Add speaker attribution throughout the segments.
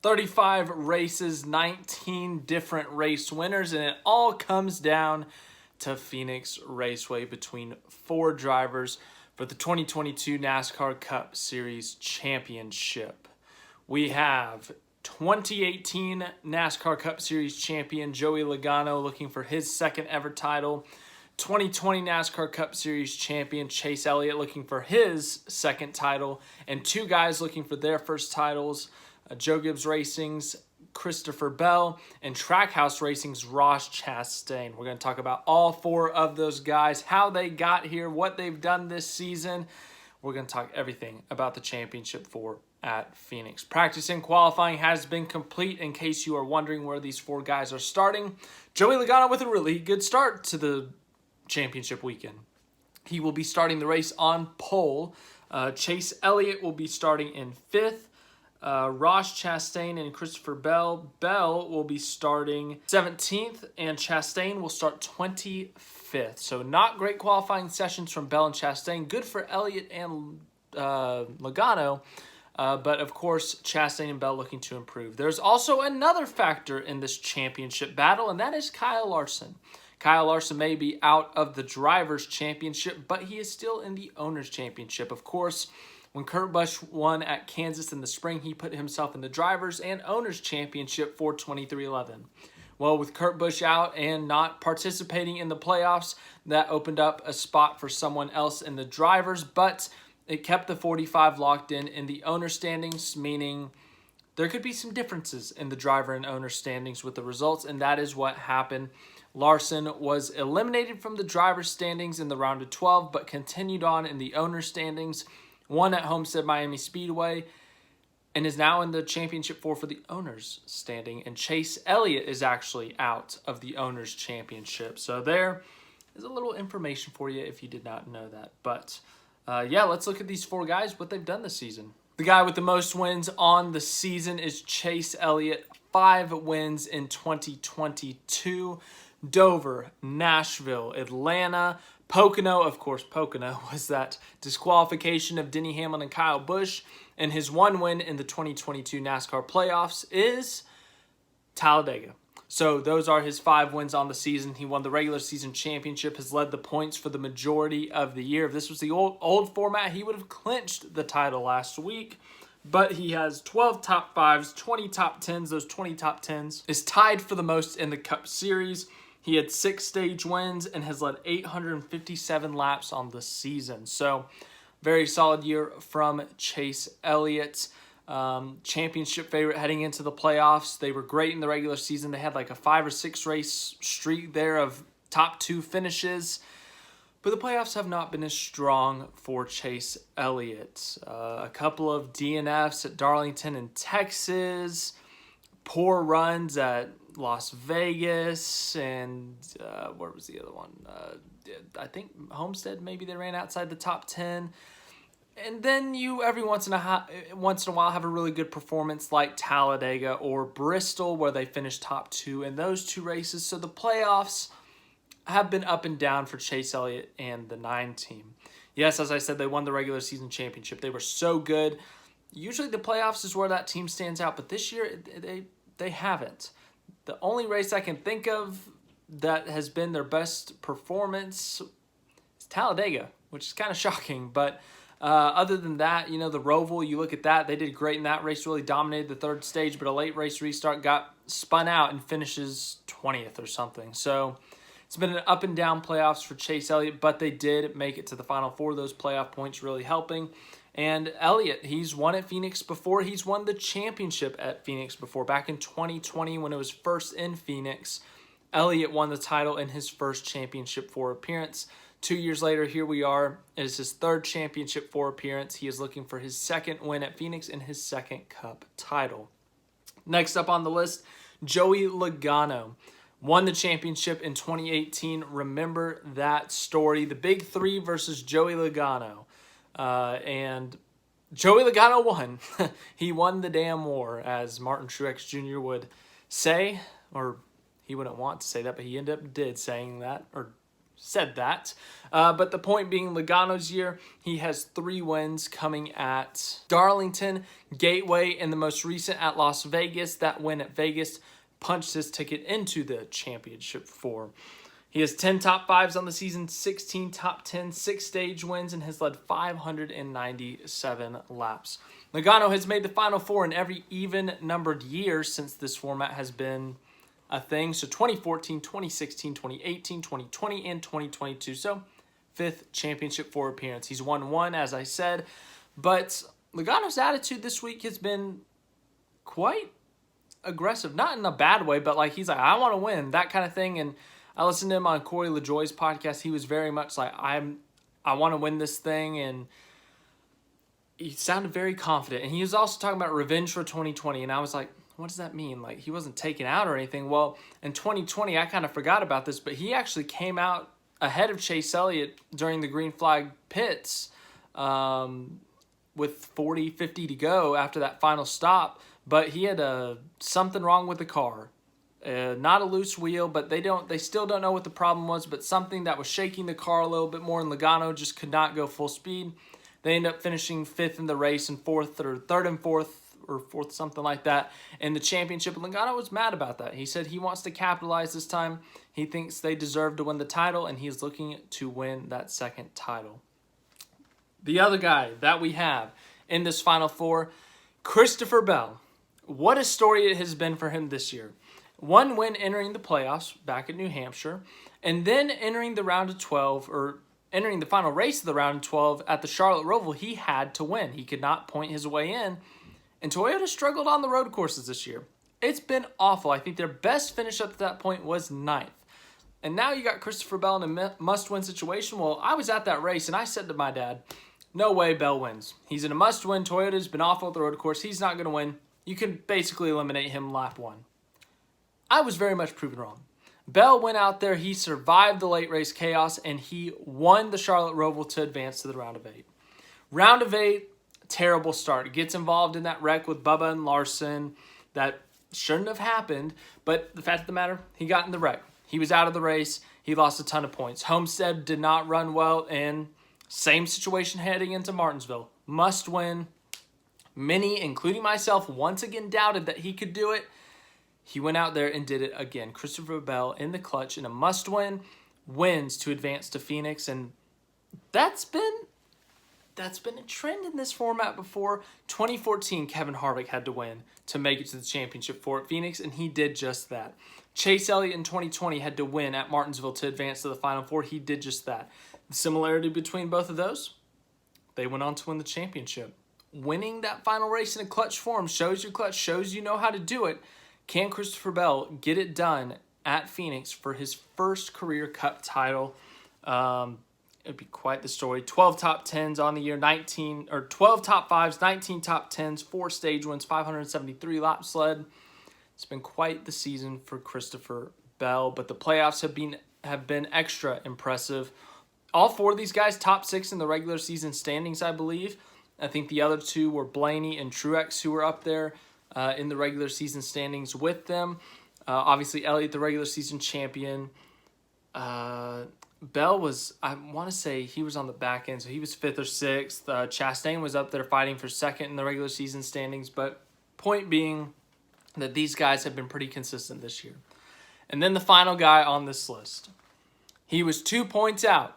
Speaker 1: 35 races, 19 different race winners, and it all comes down to Phoenix Raceway between 4 drivers for the 2022 NASCAR Cup Series Championship. We have 2018 NASCAR Cup Series champion Joey Logano looking for his second ever title. 2020 NASCAR Cup Series champion Chase Elliott looking for his second title. And 2 guys looking for their first titles. Joe Gibbs Racing's Christopher Bell and Trackhouse Racing's Ross Chastain. We're going to talk about all 4 of those guys, how they got here, what they've done this season. We're going to talk everything about the Championship 4 at Phoenix. Practice and qualifying has been complete in case you are wondering where these 4 guys are starting. Joey Logano with a really good start to the championship weekend. He will be starting the race on pole. Chase Elliott will be starting in 5th. Ross Chastain and Christopher Bell. Bell will be starting 17th, and Chastain will start 25th. So not great qualifying sessions from Bell and Chastain. Good for Elliott and Logano, but of course Chastain and Bell looking to improve. There's also another factor in this championship battle, and that is Kyle Larson. Kyle Larson may be out of the Drivers' Championship, but he is still in the Owners' Championship. Of course, when Kurt Busch won at Kansas in the spring, he put himself in the Drivers' and Owners' Championship for 2311. Well, with Kurt Busch out and not participating in the playoffs, that opened up a spot for someone else in the Drivers', but it kept the 45 locked in the Owner standings, meaning there could be some differences in the driver and owner standings with the results, and that is what happened. Larson was eliminated from the driver's standings in the round of 12, but continued on in the owner standings, won at Homestead Miami Speedway, and is now in the Championship 4 for the owners standing. And Chase Elliott is actually out of the owners championship. So there is a little information for you if you did not know that. But yeah, let's look at these 4 guys, what they've done this season. The guy with the most wins on the season is Chase Elliott, 5 wins in 2022. Dover, Nashville, Atlanta, Pocono. Of course, Pocono was that disqualification of Denny Hamlin and Kyle Busch. And his 1 win in the 2022 NASCAR playoffs is Talladega. So those are his 5 wins on the season. He won the regular season championship, has led the points for the majority of the year. If this was the old format, he would have clinched the title last week. But he has 12 top 5s, 20 top 10s. Those 20 top 10s is tied for the most in the Cup Series. He had 6 stage wins and has led 857 laps on the season. So very solid year from Chase Elliott. Championship favorite heading into the playoffs. They were great in the regular season. They had like a 5 or 6 race streak there of top 2 finishes. But the playoffs have not been as strong for Chase Elliott. A couple of DNFs at Darlington and Texas. Poor runs at Las Vegas. And where was the other one? I think Homestead, maybe they ran outside the top 10. And then you every once in a while have a really good performance like Talladega or Bristol where they finished top 2 in those 2 races. So the playoffs have been up and down for Chase Elliott and the 9 team. Yes, as I said, they won the regular season championship. They were so good. Usually the playoffs is where that team stands out, but this year they haven't. The only race I can think of that has been their best performance is Talladega, which is kind of shocking, but other than that, you know, the Roval, you look at that, they did great in that race, really dominated the 3rd stage, but a late race restart got spun out and finishes 20th or something. So it's been an up and down playoffs for Chase Elliott, but they did make it to the Final 4. Those playoff points really helping. And Elliott, he's won at Phoenix before. He's won the championship at Phoenix before. Back in 2020 when it was first in Phoenix, Elliott won the title in his first Championship 4 appearance. 2 years later, here we are. It is his 3rd Championship 4 appearance. He is looking for his 2nd win at Phoenix and his 2nd Cup title. Next up on the list, Joey Logano. Won the championship in 2018. Remember that story. The Big 3 versus Joey Logano. And Joey Logano won. He won the damn war, as Martin Truex Jr. would say. Or he wouldn't want to say that, but he did saying that. Or said that. But the point being, Logano's year, he has 3 wins coming at Darlington, Gateway, and the most recent at Las Vegas. That win at Vegas punched his ticket into the championship 4. He has 10 top 5s on the season, 16 top 10, 6 stage wins, and has led 597 laps. Logano has made the Final 4 in every even-numbered year since this format has been a thing. So 2014, 2016, 2018, 2020, and 2022. So 5th championship 4 appearance. He's won 1, as I said. But Logano's attitude this week has been quite aggressive. Not in a bad way, but like he's like, I want to win, that kind of thing. And I listened to him on Corey LaJoie's podcast. He was very much like, I want to win this thing. And he sounded very confident. And he was also talking about revenge for 2020. And I was like, what does that mean? Like, he wasn't taken out or anything. Well, in 2020, I kind of forgot about this, but he actually came out ahead of Chase Elliott during the green flag pits with 40, 50 to go after that final stop. But he had something wrong with the car. Not a loose wheel, but they still don't know what the problem was, but something that was shaking the car a little bit more, and Logano just could not go full speed. They end up finishing 5th in the race and 3rd and 4th, or 4th, something like that, in the championship. And Logano was mad about that. He said he wants to capitalize this time. He thinks they deserve to win the title, and he's looking to win that 2nd title. The other guy that we have in this Final 4, Christopher Bell. What a story it has been for him this year. 1 win entering the playoffs back at New Hampshire, and then entering the round of 12, or entering the final race of the round of 12 at the Charlotte Roval. He had to win. He could not point his way in. And Toyota struggled on the road courses this year. It's been awful. I think their best finish up to that point was 9th. And now you got Christopher Bell in a must-win situation. Well, I was at that race, and I said to my dad, no way Bell wins. He's in a must-win. Toyota's been awful at the road course. He's not going to win. You can basically eliminate him lap 1. I was very much proven wrong. Bell went out there. He survived the late race chaos, and he won the Charlotte Roval to advance to the round of 8. Round of 8, terrible start. Gets involved in that wreck with Bubba and Larson that shouldn't have happened, but the fact of the matter, he got in the wreck. He was out of the race. He lost a ton of points. Homestead did not run well, and same situation heading into Martinsville. Must win. Many, including myself, once again doubted that he could do it. He went out there and did it again. Christopher Bell in the clutch in a must-win, wins to advance to Phoenix, and that's been a trend in this format before. 2014, Kevin Harvick had to win to make it to the championship 4 at Phoenix, and he did just that. Chase Elliott in 2020 had to win at Martinsville to advance to the Final 4. He did just that. The similarity between both of those, they went on to win the championship. Winning that final race in a clutch form shows your clutch, shows you know how to do it. Can Christopher Bell get it done at Phoenix for his first career Cup title? It'd be quite the story. 12 top 10s on the year, 12 top 5s, 19 top 10s, 4 stage wins, 573 laps led. It's been quite the season for Christopher Bell, but the playoffs have been extra impressive. All 4 of these guys top 6 in the regular season standings, I believe. I think the other 2 were Blaney and Truex, who were up there in the regular season standings with them. Obviously, Elliott, the regular season champion. Bell was, I want to say he was on the back end, so he was 5th or 6th. Chastain was up there fighting for 2nd in the regular season standings, but point being that these guys have been pretty consistent this year. And then the final guy on this list. He was 2 points out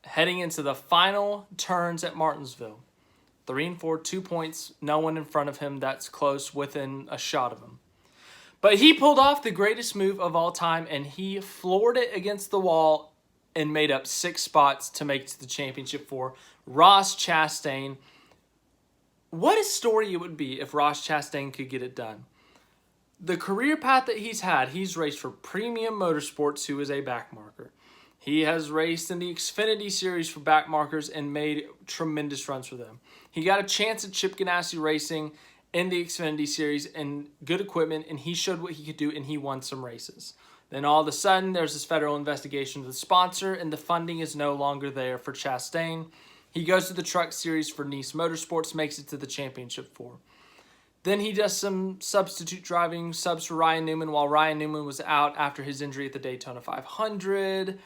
Speaker 1: heading into the final turns at Martinsville. 3 and 4, 2 points, no one in front of him that's close within a shot of him. But he pulled off the greatest move of all time, and he floored it against the wall and made up 6 spots to make it to the championship 4. Ross Chastain. What a story it would be if Ross Chastain could get it done. The career path that he's had, he's raced for Premium Motorsports, who is a backmarker. He has raced in the Xfinity Series for backmarkers and made tremendous runs for them. He got a chance at Chip Ganassi Racing in the Xfinity Series and good equipment, and he showed what he could do, and he won some races. Then all of a sudden, there's this federal investigation of the sponsor, and the funding is no longer there for Chastain. He goes to the Truck Series for Nice Motorsports, makes it to the Championship 4. Then he does some substitute driving, subs for Ryan Newman while Ryan Newman was out after his injury at the Daytona 500.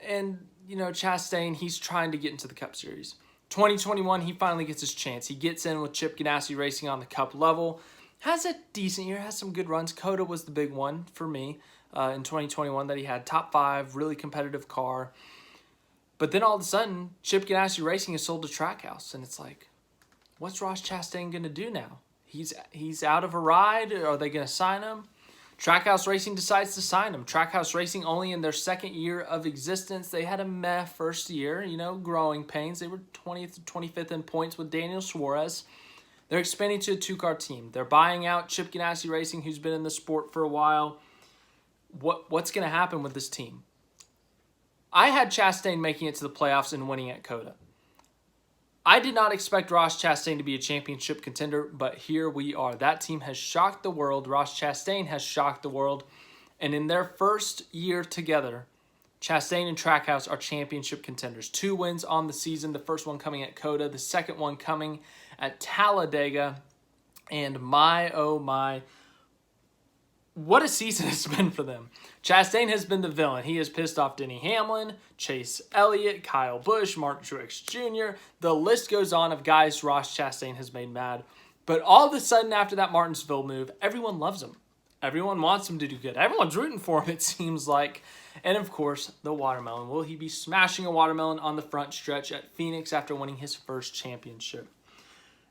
Speaker 1: And, Chastain, he's trying to get into the Cup Series. 2021, he finally gets his chance. He gets in with Chip Ganassi Racing on the Cup level. Has a decent year, has some good runs. Coda was the big one for me in 2021 that he had. Top 5, really competitive car. But then all of a sudden, Chip Ganassi Racing is sold to Trackhouse. And it's like, what's Ross Chastain going to do now? He's out of a ride. Are they going to sign him? Trackhouse Racing decides to sign him. Trackhouse Racing, only in their second year of existence, they had a meh first year, growing pains. They were 20th to 25th in points with Daniel Suarez. They're expanding to a 2-car team. They're buying out Chip Ganassi Racing, who's been in the sport for a while. What's going to happen with this team? I had Chastain making it to the playoffs and winning at Coda. I did not expect Ross Chastain to be a championship contender, but here we are. That team has shocked the world. Ross Chastain has shocked the world. And in their first year together, Chastain and Trackhouse are championship contenders. 2 wins on the season, the first one coming at Coda, the second one coming at Talladega. And my, oh my, what a season it's been for them. Chastain has been the villain. He has pissed off Denny Hamlin, Chase Elliott, Kyle Busch, Martin Truex Jr. The list goes on of guys Ross Chastain has made mad. But all of a sudden after that Martinsville move, everyone loves him. Everyone wants him to do good. Everyone's rooting for him, it seems like. And of course, the watermelon. Will he be smashing a watermelon on the front stretch at Phoenix after winning his first championship?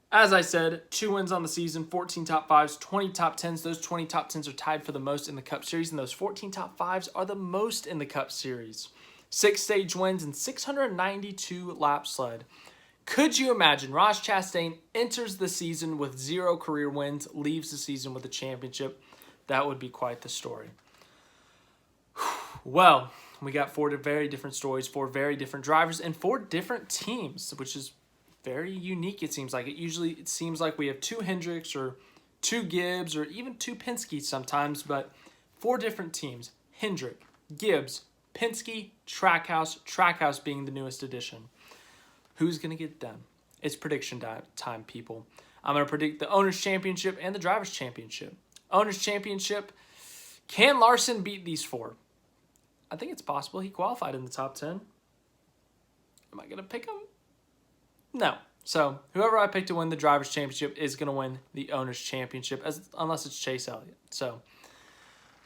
Speaker 1: As I said, 2 wins on the season, 14 top 5s, 20 top 10s. Those 20 top 10s are tied for the most in the Cup Series, and those 14 top 5s are the most in the Cup Series. 6 stage wins and 692 lap sled. Could you imagine Ross Chastain enters the season with 0 career wins, leaves the season with a championship? That would be quite the story. Well, we got 4 very different stories, 4 very different drivers, and 4 different teams, which is very unique, it seems like. It seems like we have 2 Hendricks or 2 Gibbs or even 2 Penske sometimes, but 4 different teams. Hendrick, Gibbs, Penske, Trackhouse being the newest addition. Who's going to get it done? It's prediction time, people. I'm going to predict the Owners' Championship and the Drivers' Championship. Owners' Championship, can Larson beat these 4? I think it's possible. He qualified in the top 10. Am I going to pick him? No. So whoever I pick to win the Drivers' Championship is going to win the Owners' Championship, unless it's Chase Elliott. So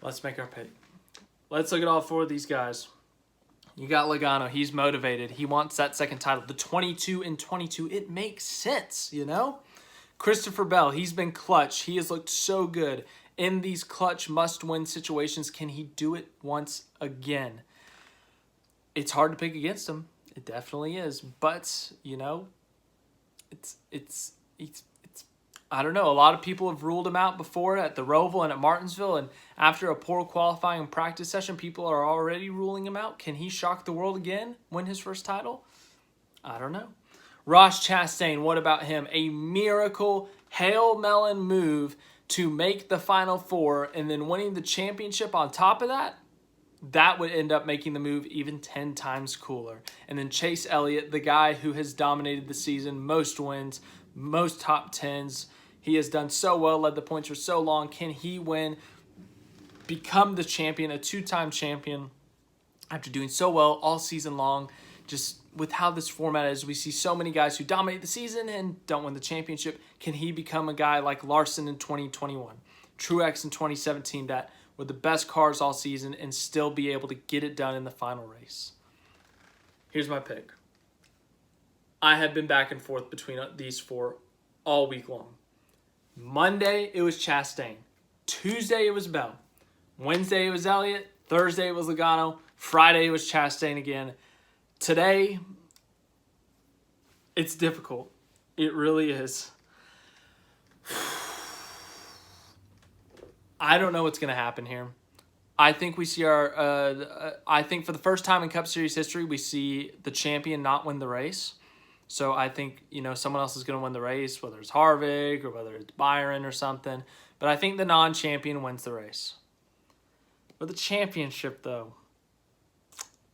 Speaker 1: let's make our pick. Let's look at all 4 of these guys. You got Logano. He's motivated. He wants that second title. The 22 and 22. It makes sense, Christopher Bell, he's been clutch. He has looked so good in these clutch must-win situations. Can he do it once again? It's hard to pick against him. It definitely is. But, it's I don't know. A lot of people have ruled him out before at the Roval and at Martinsville, and after a poor qualifying practice session, people are already ruling him out. Can he shock the world again, win his first title? I don't know. Ross Chastain, what about him? A miracle Hail Melon move to make the Final 4 and then winning the championship on top of that? That would end up making the move even 10 times cooler. And then Chase Elliott, the guy who has dominated the season, most wins, most top 10s. He has done so well, led the points for so long. Can he win, become the champion, a 2-time champion, after doing so well all season long? Just with how this format is, we see so many guys who dominate the season and don't win the championship. Can he become a guy like Larson in 2021, Truex in 2017 that were the best cars all season and still be able to get it done in the final race? Here's my pick. I have been back and forth between these 4 all week long. Monday, it was Chastain. Tuesday, it was Bell. Wednesday, it was Elliott. Thursday, it was Logano. Friday, it was Chastain again. Today, it's difficult. It really is. I don't know what's going to happen here. I think we see I think for the first time in Cup Series history, we see the champion not win the race. So I think, someone else is going to win the race, whether it's Harvick or whether it's Byron or something. But I think the non-champion wins the race. For the championship, though,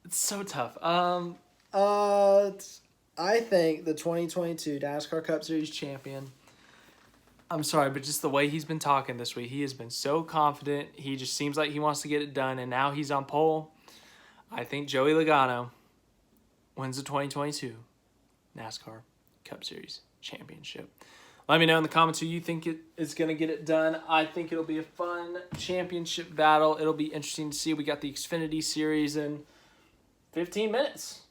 Speaker 1: it's so tough. I think the 2022 NASCAR Cup Series champion, I'm sorry, but just the way he's been talking this week, he has been so confident. He just seems like he wants to get it done, and now he's on pole. I think Joey Logano wins the 2022 NASCAR Cup Series championship. Let me know in the comments who you think it is going to get it done. I think it'll be a fun championship battle. It'll be interesting to see. We got the Xfinity Series in 15 minutes.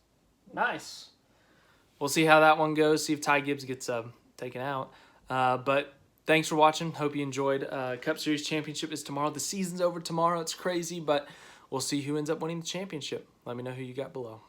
Speaker 1: Nice. We'll see how that one goes, see if Ty Gibbs gets taken out. But thanks for watching. Hope you enjoyed. Cup Series championship is tomorrow. The season's over tomorrow. It's crazy, but we'll see who ends up winning the championship. Let me know who you got below.